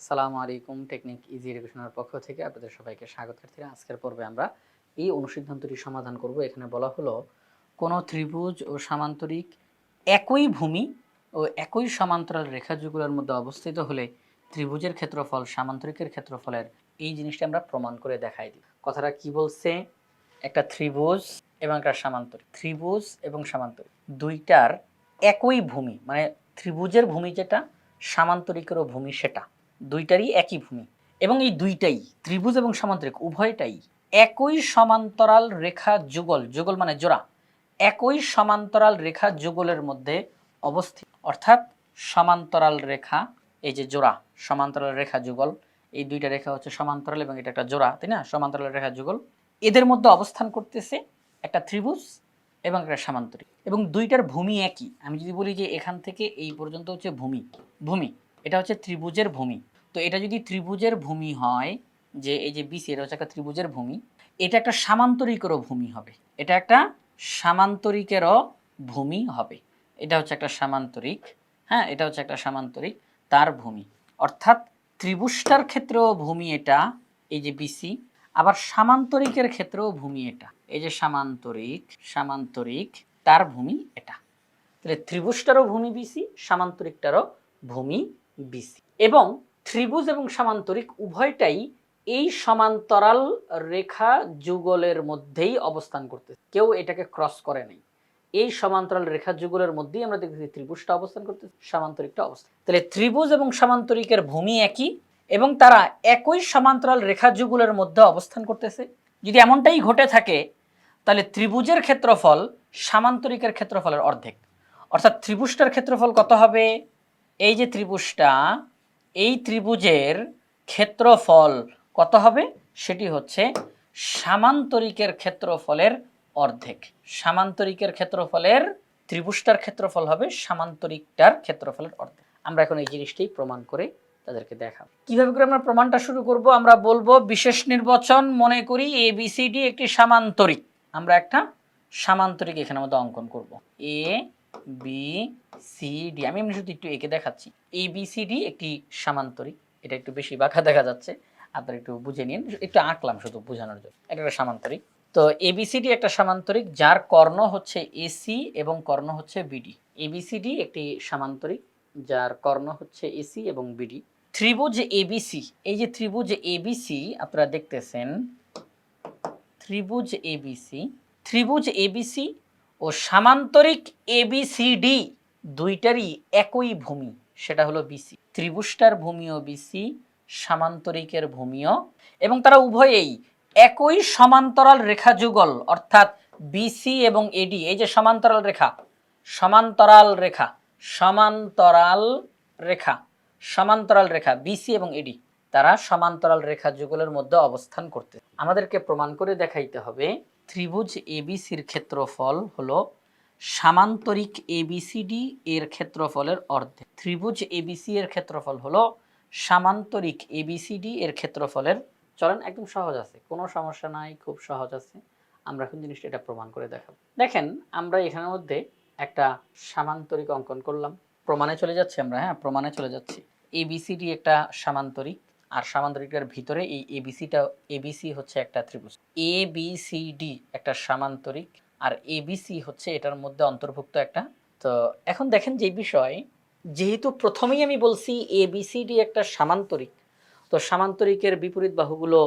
আসসালামু আলাইকুম। Technique easy এডুকেশনের পক্ষ থেকে আপনাদের সবাইকে স্বাগতার্থীরা। আজকের পর্বে আমরা এই অনুসিদ্ধান্তটি সমাধান করব। এখানে বলা হলো কোনো ত্রিভুজ ও সামান্তরিক একই ভূমি ও একই সমান্তরাল রেখাযুগলের মধ্যে অবস্থিত হলে ত্রিভুজের ক্ষেত্রফল সামান্তরিকের ক্ষেত্রফলের এই জিনিসটা আমরা প্রমাণ করে দেখাই দিই। কথাটা কি বলছে? একটা ত্রিভুজ এবং একটা সামান্তরিক, ত্রিভুজ এবং সামান্তরিক দুইটার একই ভূমি, মানে ত্রিভুজের ভূমি যেটা, সামান্তরিকেরও ভূমি সেটা, দুইটারই একই ভূমি এবং এই দুইটাই ত্রিভুজ এবং সামান্তরিক উভয়টাই একই সমান্তরাল রেখা যুগল, যুগল মানে জোড়া, একই সমান্তরাল রেখা যুগলের মধ্যে অবস্থিত। অর্থাৎ সমান্তরাল রেখা, এই যে জোড়া সমান্তরাল রেখা যুগল, এই দুইটা রেখা হচ্ছে সমান্তরাল এবং এটা একটা জোড়া, তাই না? সমান্তরাল রেখা যুগল, এদের মধ্যে অবস্থান করতেছে একটা ত্রিভুজ এবং একটা সামান্তরিক, এবং দুইটার ভূমি একই। আমি যদি বলি যে এখান থেকে এই পর্যন্ত হচ্ছে ভূমি, ভূমি এটা হচ্ছে ত্রিভুজের ভূমি, তো এটা যদি ত্রিভুজের ভূমি হয়, যে এই যে বিসি এটা হচ্ছে একটা ত্রিভুজের ভূমি, এটা একটা সামান্তরিকেরও ভূমি হবে, এটা একটা সামান্তরিকেরও ভূমি হবে, এটা হচ্ছে একটা সামান্তরিক, হ্যাঁ এটা হচ্ছে একটা সামান্তরিক, তার ভূমি। অর্থাৎ ত্রিভুজটার ক্ষেত্রেও ভূমি এটা, এই যে বিসি, আবার সামান্তরিকের ক্ষেত্রেও ভূমি এটা, এই যে সামান্তরিক, সামান্তরিক তার ভূমি এটা। তাহলে ত্রিভুজটারও ভূমি বিসি, সামান্তরিকটারও ভূমি বিসি, এবং ত্রিভুজ এবং সামান্তরিক উভয়টাই এই সমান্তরাল রেখা যুগলের মধ্যেই অবস্থান করতেছে, কেউ এটাকে ক্রস করে নাই। এই সমান্তরাল রেখা যুগলের মধ্যেই আমরা দেখতেছি ত্রিভুজটা অবস্থান করতেছে, সামান্তরিকটা অবস্থান। তাহলে ত্রিভুজ এবং সামান্তরিকের ভূমি একই এবং তারা একই সমান্তরাল রেখা যুগলের মধ্যে অবস্থান করতেছে। যদি এমনটাই ঘটে থাকে তাহলে ত্রিভুজের ক্ষেত্রফল সামান্তরিকের ক্ষেত্রফলের অর্ধেক। অর্থাৎ ত্রিভুজটার ক্ষেত্রফল কত হবে? এই যে ত্রিভুজটা, এই ত্রিভুজের ক্ষেত্রফল কত হবে? সেটি হচ্ছে সামান্তরিকের ক্ষেত্রফলের অর্ধেক। সামান্তরিকের ক্ষেত্রফলের, ত্রিভুজটার ক্ষেত্রফল হবে সামান্তরিকটার ক্ষেত্রফলের অর্ধেক। আমরা এখন এই জিনিসটাই প্রমাণ করে তাদেরকে দেখাবো। কিভাবে করে আমরা প্রমাণটা শুরু করব? আমরা বলবো বিশেষ নির্বাচন, মনে করি এ বি সি ডি একটি সামান্তরিক। আমরা একটা সামান্তরিক এখানে মধ্যে অঙ্কন করব, এ বি সি ডি। আমি এমনি শুধু একটু এঁকে দেখাচ্ছি। এ বি সি ডি একটি সামান্তরিক, এটা একটু বেশি বাঁকা দেখা যাচ্ছে, আপনারা একটু বুঝে নিন, একটু আঁকলাম শুধু বোঝানোর জন্য। এটা একটা সামান্তরিক। তো এবিসিডি একটা সামান্তরিক যার কর্ণ হচ্ছে এসি এবং কর্ণ হচ্ছে বিডি। এবিসিডি একটি সামান্তরিক যার কর্ণ হচ্ছে এসি এবং বিডি। ত্রিভুজ এবিসি, এই যে ত্রিভুজ এবিসি আপনারা দেখতেছেন, ত্রিভুজ এবিসি, ত্রিভুজ এবিসি ও সামান্তরিক এবিসিডি দুইটারই একই ভূমি, সেটা হলো বিসি। ত্রিভুজটার ভূমিও বিসি, সামান্তরিকের ভূমিও, এবং তারা উভয়েই একই সমান্তরাল রেখা যুগল, অর্থাৎ বিসি এবং এডি, এই যে সমান্তরাল রেখা, সমান্তরাল রেখা, সমান্তরাল রেখা, সমান্তরাল রেখা বিসি এবং এডি, তারা সমান্তরাল রেখা যুগলের মধ্যে অবস্থান করতে। আমাদেরকে প্রমাণ করে দেখাইতে হবে ত্রিভুজ এবিসির ক্ষেত্রফল হলো সামান্তরিক এবিসিডি এর ক্ষেত্রফলের অর্ধেক। ত্রিভুজ এবিসি এর ক্ষেত্রফল হলো সামান্তরিক এবিসিডি এর ক্ষেত্রফলের, চলেন একদম সহজ আছে, কোনো সমস্যা নাই, খুব সহজ আছে। আমরা এখন জিনিসটা এটা প্রমাণ করে দেখাবো। দেখেন আমরা এখানের মধ্যে একটা সামান্তরিক অঙ্কন করলাম, প্রমাণে চলে যাচ্ছি আমরা, হ্যাঁ প্রমাণে চলে যাচ্ছি। এবিসিডি একটা সামান্তরিক, আর সামান্তরিকটার ভিতরে এই এবিসিটা, এবিসি হচ্ছে একটা ত্রিভুজ। এবিসিডি একটা সামান্তরিক আর এবিসি হচ্ছে এটার মধ্যে অন্তর্ভুক্ত একটা। তো এখন দেখেন যে বিষয়, যেহেতু প্রথমেই আমি বলছি এবিসিডি একটা সামান্তরিক, তো সামান্তরিকের বিপরীত বাহুগুলো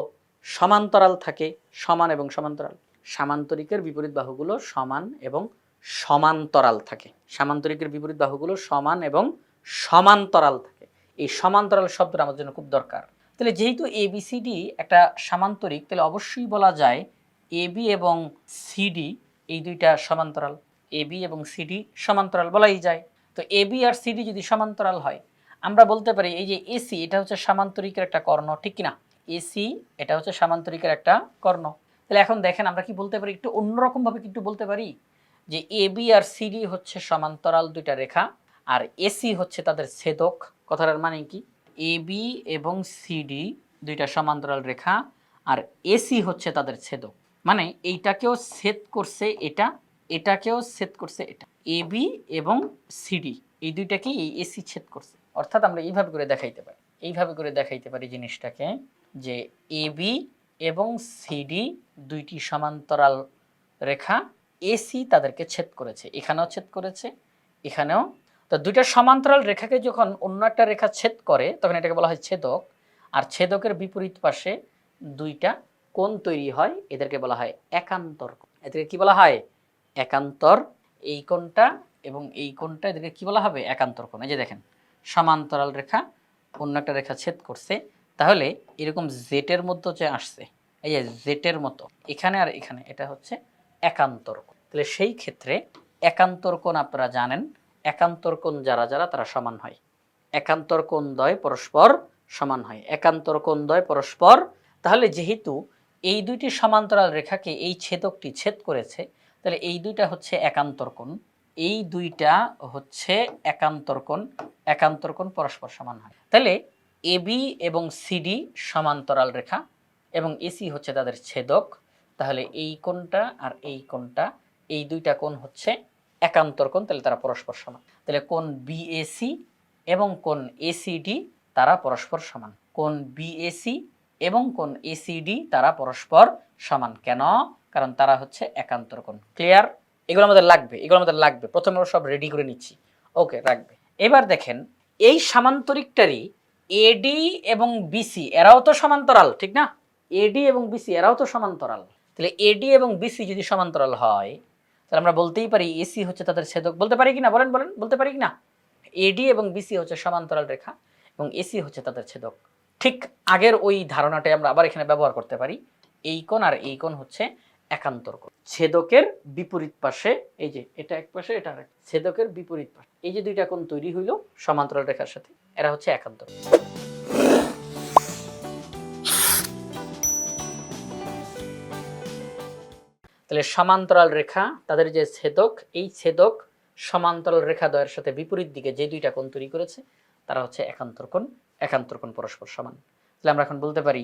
সমান্তরাল থাকে, সমান এবং সমান্তরাল। সামান্তরিকের বিপরীত বাহুগুলো সমান এবং সমান্তরাল থাকে, সামান্তরিকের বিপরীত বাহুগুলো সমান এবং সমান্তরাল থাকে। এই সমান্তরাল শব্দটা আমাদের জন্য খুব দরকার। তাহলে যেহেতু এবিসিডি একটা সামান্তরিক, তাহলে অবশ্যই বলা যায় এবি এবং সিডি এই দুইটা সমান্তরাল। এবি এবং সিডি সমান্তরাল বলাই যায়। তো এবি আর সিডি যদি সমান্তরাল হয়, আমরা বলতে পারি এই যে এসি এটা হচ্ছে সামান্তরিকের একটা কর্ণ, ঠিক কিনা? এসি এটা হচ্ছে সামান্তরিকের একটা কর্ণ। তাহলে এখন দেখেন আমরা কি বলতে পারি, একটু অন্যরকম ভাবে কিন্তু বলতে পারি যে এবি আর সিডি হচ্ছে সমান্তরাল দুইটা রেখা, আর এসি হচ্ছে তাদের ছেদক। কথাটার মানে কি? এবি এবং সিডি দুইটা সমান্তরাল রেখা, আর এসি হচ্ছে তাদের ছেদক, মানে এইটাকেও ছেদ করছে এটা, এটাকেও ছেদ করছে এটা। এবি এবং সিডি এই দুইটাকেই এই এসি ছেদ করছে। অর্থাৎ আমরা এইভাবে করে দেখাইতে পারি। এইভাবে করে দেখাইতে পারি জিনিসটাকে যে এবি এবং সিডি দুইটি সমান্তরাল রেখা, এসি তাদেরকে ছেদ করেছে, এখানেও ছেদ করেছে, এখানেও। তো দুইটা সমান্তরাল রেখাকে যখন অন্য একটা রেখা ছেদ করে তখন এটাকে বলা হয় ছেদক। আর ছেদকের বিপরীত পাশে দুইটা কোণ তৈরি হয়, এদেরকে বলা হয় একান্তর। এদেরকে কি বলা হয়? একান্তর। এই কোণটা এবং এই কোণটা এদেরকে কি বলা হবে? একান্তর কোণ। এই যে দেখেন, সমান্তরাল রেখা অন্য একটা রেখা ছেদ করছে, তাহলে এরকম জেটের মধ্যে যে আসছে, এই যে জেটের মতো এখানে আর এখানে, এটা হচ্ছে একান্তর কোণ। তাহলে সেই ক্ষেত্রে একান্তর কোণ আপনারা জানেন, একান্তর কোণ যারা যারা তারা সমান হয়। একান্তর কোণ দ্বয় পরস্পর সমান হয়, একান্তর কোণ দ্বয় পরস্পর। তাহলে যেহেতু এই দুইটি সমান্তরাল রেখাকে এই ছেদকটি ছেদ করেছে, তাহলে এই দুইটা হচ্ছে একান্তর কোণ, এই দুইটা হচ্ছে একান্তর কোণ, একান্তর কোণ পরস্পর সমান হয়। তাহলে এবি এবং সিডি সমান্তরাল রেখা এবং এসি হচ্ছে তাদের ছেদক। তাহলে এই কোণটা আর এই কোণটা, এই দুইটা কোণ হচ্ছে একান্তর কোণ, তাহলে তারা পরস্পর সমান। তাহলে কোণ বিএসি এবং কোণ এসিডি তারা পরস্পর সমান। কোণ বিএসি এবং কোণ এসিডি তারা পরস্পর সমান। কেন? কারণ তারা হচ্ছে একান্তর কোণ। ক্লিয়ার? এগুলো আমাদের লাগবে, এগুলো আমাদের লাগবে, প্রথমে আমরা সব রেডি করে নিচ্ছি। ওকে, রাখবে। এবার দেখেন, এই সামান্তরিকটারই এডি এবং বিসি এরাও তো সমান্তরাল, ঠিক না? এডি এবং বিসি এরাও তো সমান্তরাল। তাহলে এডি এবং বিসি যদি সমান্তরাল হয়, তাহলে আমরা বলতেই পারি এসি হচ্ছে তাদের ছেদক। বলতে পারি কিনা? বলেন বলেন, বলতে পারি কিনা? এডি এবং বিসি হচ্ছে সমান্তরাল রেখা এবং এসি হচ্ছে তাদের ছেদক। ঠিক আগের ওই ধারণাটাই আমরা আবার এখানে ব্যবহার করতে পারি। এই কোণ আর এই কোণ হচ্ছে একান্তর কোণ। ছেদকের বিপরীত পাশে, এই যে এটা এক পাশে, এটা আরেক, ছেদকের বিপরীত পাশে এই যে দুইটা কোণ তৈরি হইল সমান্তরাল রেখার সাথে, এরা হচ্ছে একান্তর। তাহলে সমান্তরাল রেখা তাদের যে ছেদক, এই ছেদক সমান্তরাল রেখা দ্বয়ের সাথে বিপরীত দিকে যে দুইটা কোণ তৈরি করেছে তারা হচ্ছে একান্তর কোণ, একান্তর কোণ পরস্পর সমান। তাহলে আমরা এখন বলতে পারি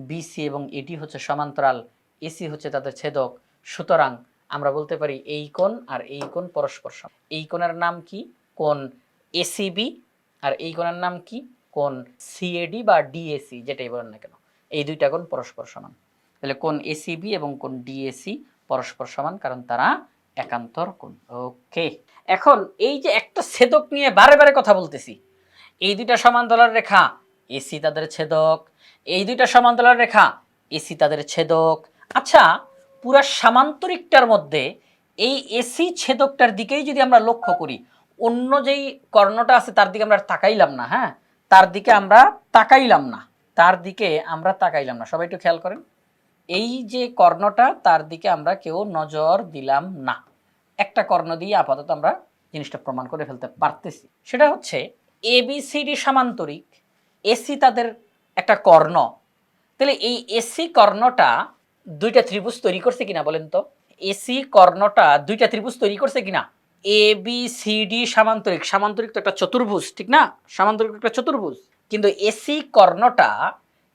বিসি এবং এডি হচ্ছে সমান্তরাল, এসি হচ্ছে তাদের ছেদক। সুতরাং আমরা বলতে পারি এই কোণ আর এই কোণ পরস্পর সমান। এই কোণের নাম কি? কোণ এসিবি। আর এই কোণের নাম কি? কোণ সিএডি বা ডিএসি, যেটাই বলেন না কেন, এই দুইটা কোণ পরস্পর সমান। তাহলে কোণ এসিবি এবং কোণ ডিএসি পরস্পর সমান, কারণ তারা একান্তর কোণ। ওকে, এখন এই যে একটা ছেদক নিয়ে বারে বারে কথা বলতেছি, এই দুইটা সমান্তরাল রেখা, এসি তাদের ছেদক, এই দুইটা সমান্তরাল রেখা, এসি তাদের ছেদক। আচ্ছা, পুরা সামান্তরিকটার মধ্যে এই এসি ছেদকটার দিকেই যদি আমরা লক্ষ্য করি, অন্য যেই কর্ণটা আছে তার দিকে আমরা তাকাইলাম না, হ্যাঁ, তার দিকে আমরা তাকাইলাম না, তার দিকে আমরা তাকাইলাম না। সবাই একটু খেয়াল করেন, এই যে কর্ণটা তার দিকে আমরা কেউ নজর দিলাম না। একটা কর্ণ দিয়ে আপাতত আমরা জিনিসটা প্রমাণ করে ফেলতে পারতেছি, সেটা হচ্ছে এবিসিডি সমান্তরিক, এসি তাদের একটা কর্ণ। তাহলে এই এসি কর্ণটা দুইটা ত্রিভুজ তৈরি করছে কিনা বলেন তো? এসি কর্ণটা দুইটা ত্রিভুজ তৈরি করছে কিনা? এ বি সি ডি সামান্তরিক, সামান্তরিক তো একটা চতুর্ভুজ, ঠিক না? সামান্তরিক একটা চতুর্ভুজ, কিন্তু এসি কর্ণটা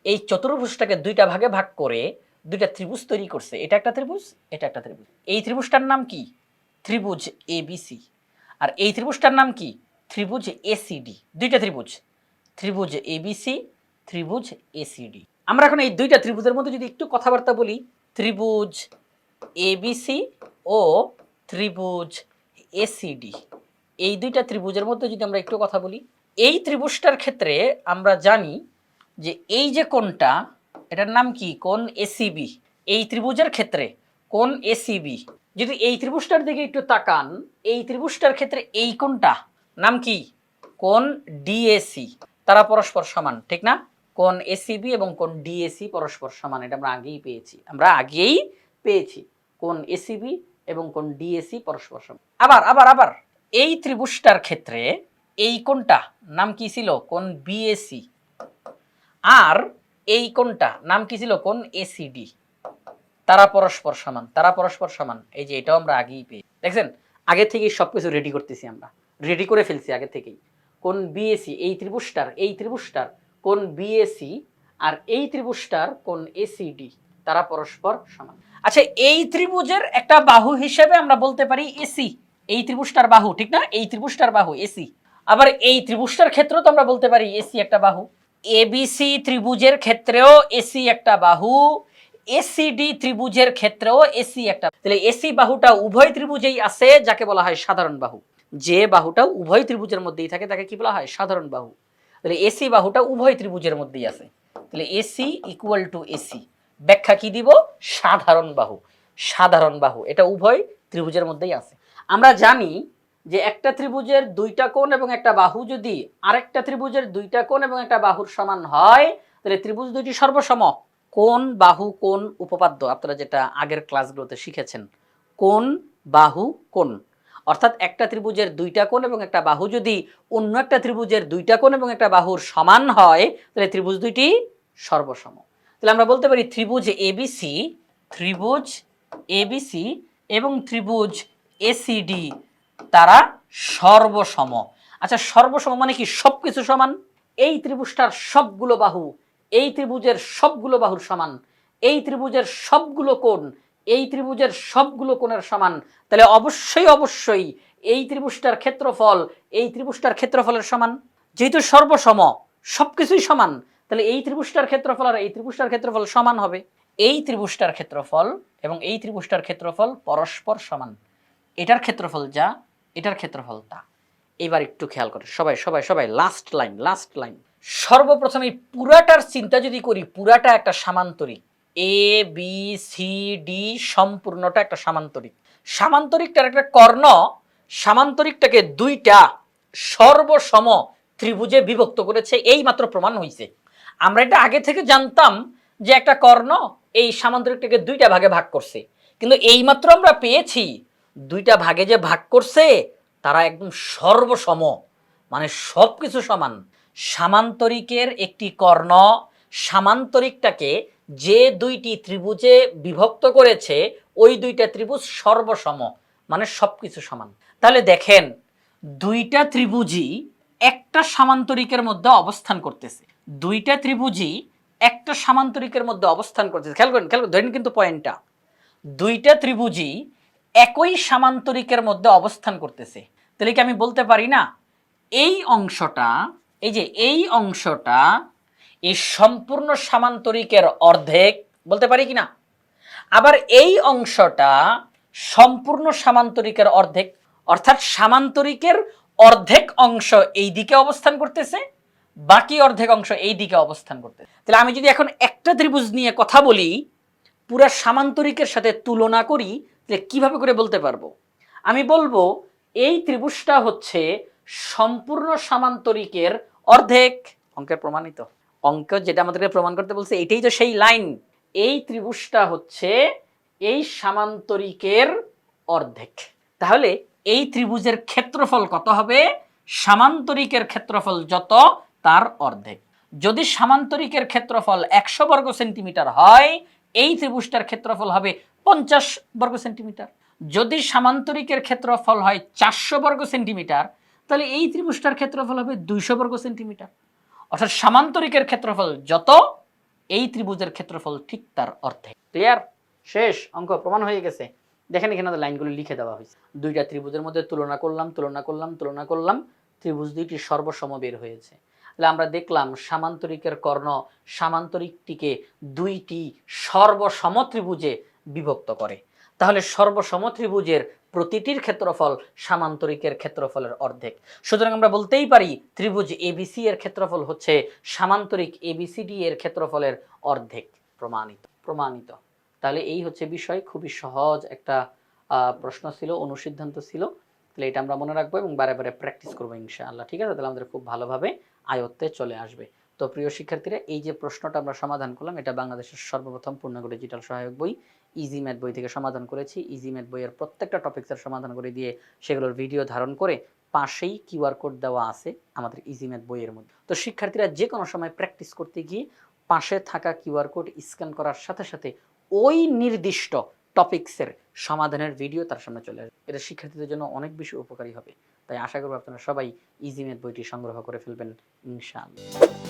এই চতুর্ভুজটাকে দুইটা ভাগে ভাগ করে দুইটা ত্রিভুজ তৈরি করছে। এটা একটা ত্রিভুজ, এটা একটা ত্রিভুজ। এই ত্রিভুজটার নাম কি? ত্রিভুজ এবিসি। আর এই ত্রিভুজটার নাম কি? ত্রিভুজ এসিডি। দুইটা ত্রিভুজ, ত্রিভুজ এবিসি, ত্রিভুজ এসিডি। আমরা এখন এই দুইটা ত্রিভুজের মধ্যে যদি একটু কথাবার্তা বলি, ত্রিভুজ এবিসি ও ত্রিভুজ এসিডি, এই দুইটা ত্রিভুজের মধ্যে যদি আমরা একটু কথা বলি, এই ত্রিভুজটার ক্ষেত্রে আমরা জানি যে এই যে কোণটা, এটার নাম কি? কোণ এসিবি। এই ত্রিভুজের ক্ষেত্রে কোণ এসিবি, যদি এই ত্রিভুজটার দিকে একটু তাকান, এই ত্রিভুজটার ক্ষেত্রে এই কোণটা নাম কি? কোণ ডিএসি। তারা পরস্পর সমান, ঠিক না? কোণ এসিবি এবং কোণ ডিএসি পরস্পর সমান, এটা আমরা আগেই পেয়েছি, আমরা আগেই পেয়েছি। কোণ এসিবি এবং কোণ ডিএসি পরস্পর সমান। আবার আবার আবার এই ত্রিভুজটার ক্ষেত্রে এই কোণটা নাম কি ছিল? কোণ বিএসি। আর এই কোণটা নাম কি ছিল? কোণ এসিডি। তারা পরস্পর সমান, তারা পরস্পর সমান। এই যে এটাও আমরা আগেই পেয়ে দেখছেন, আগে থেকেই সবকিছু রেডি করতেছি, আমরা রেডি করে ফেলছি আগে থেকেই। কোণ বিএসি, এই ত্রিভুজটার কোণ বিএসি আর এই ত্রিভুজটার কোণ এসিডি, তারা পরস্পর সমান। আচ্ছা, এই ত্রিভুজের একটা বাহু হিসেবে আমরা বলতে পারি এসি, এই ত্রিভুজটার বাহু, ঠিক না? এই ত্রিভুজটার বাহু এসি। আবার এই ত্রিভুজটার ক্ষেত্রেও তো আমরা বলতে পারি এসি একটা বাহু। এবিসি ত্রিভুজের ক্ষেত্রেও এসি একটা বাহু, এসিডি ত্রিভুজের ক্ষেত্রেও এসি একটা, তাহলে এসি বাহুটা উভয় ত্রিভুজেই আছে, যাকে বলা হয় সাধারণ বাহু। যে বাহুটা উভয় ত্রিভুজের মধ্যেই থাকে তাকে কি বলা হয়? সাধারণ বাহু। তাহলে এসি বাহুটা উভয় ত্রিভুজের মধ্যেই আছে, তাহলে এসি ইকুয়াল টু এসি। ব্যাখ্যা কি দিব? সাধারণ বাহু। সাধারণ বাহু এটা উভয় ত্রিভুজের মধ্যেই আছে। আমরা জানি যে একটা ত্রিভুজের দুইটা কোণ এবং একটা বাহু যদি আরেকটা ত্রিভুজের দুইটা কোণ এবং একটা বাহুর সমান হয়, তাহলে ত্রিভুজ দুইটি সর্বসম। কোণ, বাহু, কোণ উপপাদ্য আপনারা যেটা আগের ক্লাসগুলোতে শিখেছেন, কোণ, বাহু, কোণ, অর্থাৎ একটা ত্রিভুজের দুইটা কোণ এবং একটা বাহু যদি অন্য একটা ত্রিভুজের দুইটা কোণ এবং একটা বাহুর সমান হয়, তাহলে ত্রিভুজ দুইটি সর্বসম। তাহলে আমরা বলতে পারি ত্রিভুজ এবিসি, ত্রিভুজ এবিসি এবং ত্রিভুজ এসিডি তারা সর্বসম। আচ্ছা, সর্বসম মানে কি? সবকিছু সমান। এই ত্রিভুজটার সবগুলো বাহু এই ত্রিভুজের সবগুলো বাহুর সমান, এই ত্রিভুজের সবগুলো কোণ এই ত্রিভুজের সবগুলো কোণের সমান, তাহলে অবশ্যই অবশ্যই এই ত্রিভুজটার ক্ষেত্রফল এই ত্রিভুজটার ক্ষেত্রফলের সমান। যেহেতু সর্বসম, সবকিছুই সমান, তাহলে এই ত্রিভুজটার ক্ষেত্রফল আর এই ত্রিভুজটার ক্ষেত্রফল সমান হবে। এই ত্রিভুজটার ক্ষেত্রফল এবং এই ত্রিভুজটার ক্ষেত্রফল পরস্পর সমান। এটার ক্ষেত্রফল যা, এটার ক্ষেত্রফল তা। এবার একটু খেয়াল করে সবাই সবাই সবাই, লাস্ট লাইন, লাস্ট লাইন। সর্বপ্রথমে পুরাটার চিন্তা যদি করি, পুরাটা একটা সামান্তরিক। এ বি সি ডি সম্পূর্ণটা একটা সামান্তরিক। সামান্তরিকটার একটা কর্ণ সামান্তরিকটাকে দুইটা সর্বসম ত্রিভুজে বিভক্ত করেছে, এই মাত্র প্রমাণ হয়েছে। আমরা এটা আগে থেকে জানতাম যে একটা কর্ণ এই সামান্তরিকটাকে দুইটা ভাগে ভাগ করছে, কিন্তু এইমাত্র আমরা পেয়েছি দুইটা ভাগে যে ভাগ করছে তারা একদম সর্বসম, মানে সবকিছু সমান। সামান্তরিকের একটি কর্ণ সামান্তরিকটাকে যে দুইটি ত্রিভুজে বিভক্ত করেছে ওই দুইটা ত্রিভুজ সর্বসম, মানে সবকিছু সমান। তাহলে দেখেন, দুইটা ত্রিভুজই একটা সামান্তরিকের মধ্যে অবস্থান করতেছে, দুইটা ত্রিভুজই একটা সামান্তরিকের মধ্যে অবস্থান করতেছে। খেয়াল করেন, খেয়াল করেন, ধরেন কিন্তু পয়েন্টটা, দুইটা ত্রিভুজই একই সামান্তরিকের মধ্যে অবস্থান করতেছে। তাহলে কি আমি বলতে পারি না এই অংশটা, এই যে এই অংশটা এই সম্পূর্ণ সামান্তরিকের অর্ধেক, বলতে পারি কি না? আবার এই অংশটা সম্পূর্ণ সামান্তরিকের অর্ধেক, অর্থাৎ সামান্তরিকের অর্ধেক অংশ এই দিকে অবস্থান করতেছে, বাকি অর্ধেক অংশ এই দিকে অবস্থান করতেছে। তাহলে আমি যদি এখন একটা ত্রিভুজ নিয়ে কথা বলি, পুরা সামান্তরিকের সাথে তুলনা করি, তাহলে কিভাবে করে বলতে পারবো? আমি বলবো এই ত্রিভুজটা হচ্ছে সম্পূর্ণ সামান্তরিকের অর্ধেক। অঙ্কের প্রমাণিত, অঙ্ক যেটা আমাদেরকে প্রমাণ করতে বলছে এটাই তো সেই লাইন। এই ত্রিভুজটা হচ্ছে এই সামান্তরিকের অর্ধেক। তাহলে এই ত্রিভুজের ক্ষেত্রফল কত হবে? সামান্তরিকের ক্ষেত্রফল যত তার অর্ধেক। যদি সামান্তরিকের ক্ষেত্রফল 100 বর্গ সেন্টিমিটার হয়, এই ত্রিভুজটার ক্ষেত্রফল হবে 50 বর্গ সেন্টিমিটার। যদি সামান্তরিকের ক্ষেত্রফল হয় 400 বর্গ সেন্টিমিটার, তাহলে এই ত্রিভুজটার ক্ষেত্রফল হবে 200 বর্গ সেন্টিমিটার। অর্থাৎ সামান্তরিকের ক্ষেত্রফল যত, এই ত্রিভুজের ক্ষেত্রফল ঠিক তার অর্ধেক। ক্লিয়ার? শেষ, অঙ্ক প্রমাণ হয়ে গেছে। দেখেন এখানে লাইনগুলো লিখে দেওয়া হয়েছে, দুইটা ত্রিভুজের মধ্যে তুলনা করলাম, তুলনা করলাম, তুলনা করলাম, ত্রিভুজ দুইটি সর্বসম বের হয়েছে। তাহলে আমরা দেখলাম সামান্তরিকের কর্ণ সামান্তরিকটিকে দুইটি সর্বসম ত্রিভুজে বিভক্ত করে। তাহলে সর্বসম ত্রিভুজের প্রতিটির ক্ষেত্রফল সামান্তরিকের ক্ষেত্রফলের অর্ধেক। সুতরাং আমরা বলতেই পারি ত্রিভুজ এবিসি এর ক্ষেত্রফল হচ্ছে সামান্তরিক এবিসিডি এর ক্ষেত্রফলের অর্ধেক। প্রমাণিত, প্রমাণিত। তাহলে এই হচ্ছে বিষয়, খুবই সহজ একটা প্রশ্ন ছিল, অনুসিদ্ধান্ত ছিল। তাহলে এটা আমরা মনে রাখবো এবং বারে বারে প্র্যাকটিস করবো ইনশাআল্লাহ। ঠিক আছে? তাহলে আমাদের খুব ভালোভাবে আয়ত্তে চলে আসবে। তো প্রিয় শিক্ষার্থীরা, এই যে প্রশ্নটা আমরা সমাধান করলাম, এটা বাংলাদেশের সর্বপ্রথম পূর্ণাঙ্গ ডিজিটাল সহায়ক বই ইজি ম্যাথ বই থেকে সমাধান করেছি। ইজি ম্যাথ বইয়ের প্রত্যেকটা টপিক্সের সমাধান করে দিয়ে সেগুলোর ভিডিও ধারণ করে পাশেই কিউআর কোড দেওয়া আছে আমাদের ইজি ম্যাথ বইয়ের মধ্যে। তো শিক্ষার্থীরা যে কোনো সময় প্র্যাকটিস করতে গিয়ে পাশে থাকা কিউআর কোড স্ক্যান করার সাথে সাথে ওই নির্দিষ্ট টপিক্সের সমাধানের ভিডিও তার সামনে চলে আসবে। এটা শিক্ষার্থীদের জন্য অনেক বেশি উপকারী হবে। তাই আশা করব আপনারা সবাই ইজি ম্যাথ বইটি সংগ্রহ করে ফেলবেন ইনশাআল্লাহ।